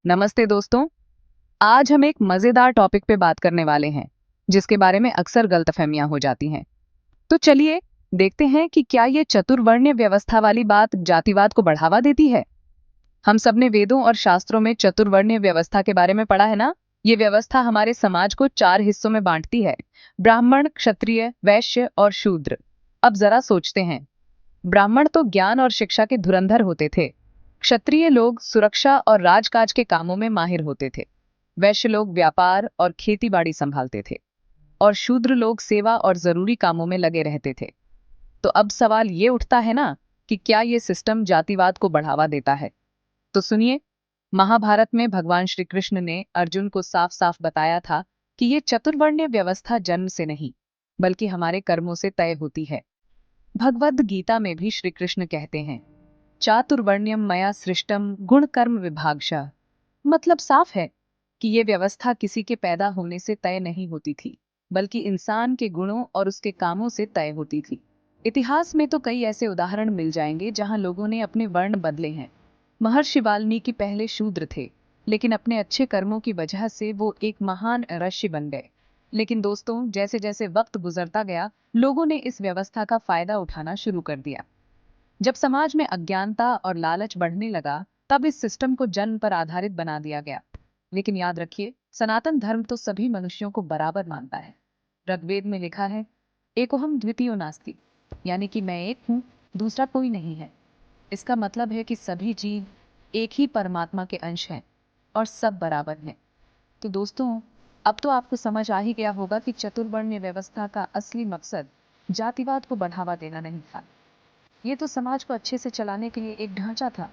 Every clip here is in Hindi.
नमस्ते दोस्तों। आज हम एक मजेदार टॉपिक पे बात करने वाले हैं जिसके बारे में अक्सर गलतफहमियां हो जाती हैं। तो चलिए देखते हैं कि क्या ये चतुर्वर्ण्य व्यवस्था वाली बात जातिवाद को बढ़ावा देती है। हम सबने वेदों और शास्त्रों में चतुर्वर्ण्य व्यवस्था के बारे में पढ़ा है ना। ये व्यवस्था हमारे समाज को 4 हिस्सों में बांटती है: ब्राह्मण, क्षत्रिय, वैश्य और शूद्र। अब जरा सोचते हैं। ब्राह्मण तो ज्ञान और शिक्षा के धुरंधर होते थे। क्षत्रिय लोग सुरक्षा और राजकाज के कामों में माहिर होते थे। वैश्य लोग व्यापार और खेतीबाड़ी संभालते थे। और शूद्र लोग सेवा और जरूरी कामों में लगे रहते थे। तो अब सवाल ये उठता है ना कि क्या ये सिस्टम जातिवाद को बढ़ावा देता है। तो सुनिए, महाभारत में भगवान श्री कृष्ण ने अर्जुन को साफ साफ बताया था कि ये चतुर्वर्ण्य व्यवस्था जन्म से नहीं बल्कि हमारे कर्मों से तय होती है। भगवद गीता में भी श्री कृष्ण कहते हैं, चातुर्वर्ण्यम मया सृष्टम गुण कर्म विभागशः। मतलब साफ है कि ये व्यवस्था किसी के पैदा होने से तय नहीं होती थी बल्कि इंसान के गुणों और उसके कामों से तय होती थी। इतिहास में तो कई ऐसे उदाहरण मिल जाएंगे जहां लोगों ने अपने वर्ण बदले हैं। महर्षि वाल्मीकि पहले शूद्र थे, लेकिन अपने अच्छे कर्मों की वजह से वो एक महान ऋषि बन गए। लेकिन दोस्तों, जैसे जैसे वक्त गुजरता गया, लोगों ने इस व्यवस्था का फायदा उठाना शुरू कर दिया। जब समाज में अज्ञानता और लालच बढ़ने लगा, तब इस सिस्टम को जन्म पर आधारित बना दिया गया। लेकिन याद रखिए, सनातन धर्म तो सभी मनुष्यों को बराबर मानता है। ऋग्वेद में लिखा है, एकोहम द्वितीयो नास्ति, यानी कि मैं एक हूँ, दूसरा कोई नहीं है। इसका मतलब है कि सभी जीव एक ही परमात्मा के अंश हैं और सब बराबर हैं। तो दोस्तों, अब तो आपको समझ आ ही गया होगा कि चतुर्वर्ण्य व्यवस्था का असली मकसद जातिवाद को बढ़ावा देना नहीं था। ये तो समाज को अच्छे से चलाने के लिए एक ढांचा था,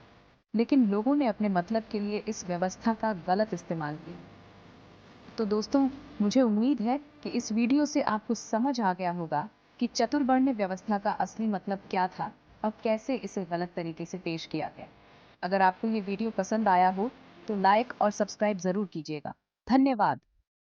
लेकिन लोगों ने अपने मतलब के लिए इस व्यवस्था का गलत इस्तेमाल किया। तो दोस्तों, मुझे उम्मीद है कि इस वीडियो से आपको समझ आ गया होगा कि चतुर्वर्ण्य व्यवस्था का असली मतलब क्या था और कैसे इसे गलत तरीके से पेश किया गया। अगर आपको ये वीडियो पसंद आया हो तो लाइक और सब्सक्राइब जरूर कीजिएगा। धन्यवाद।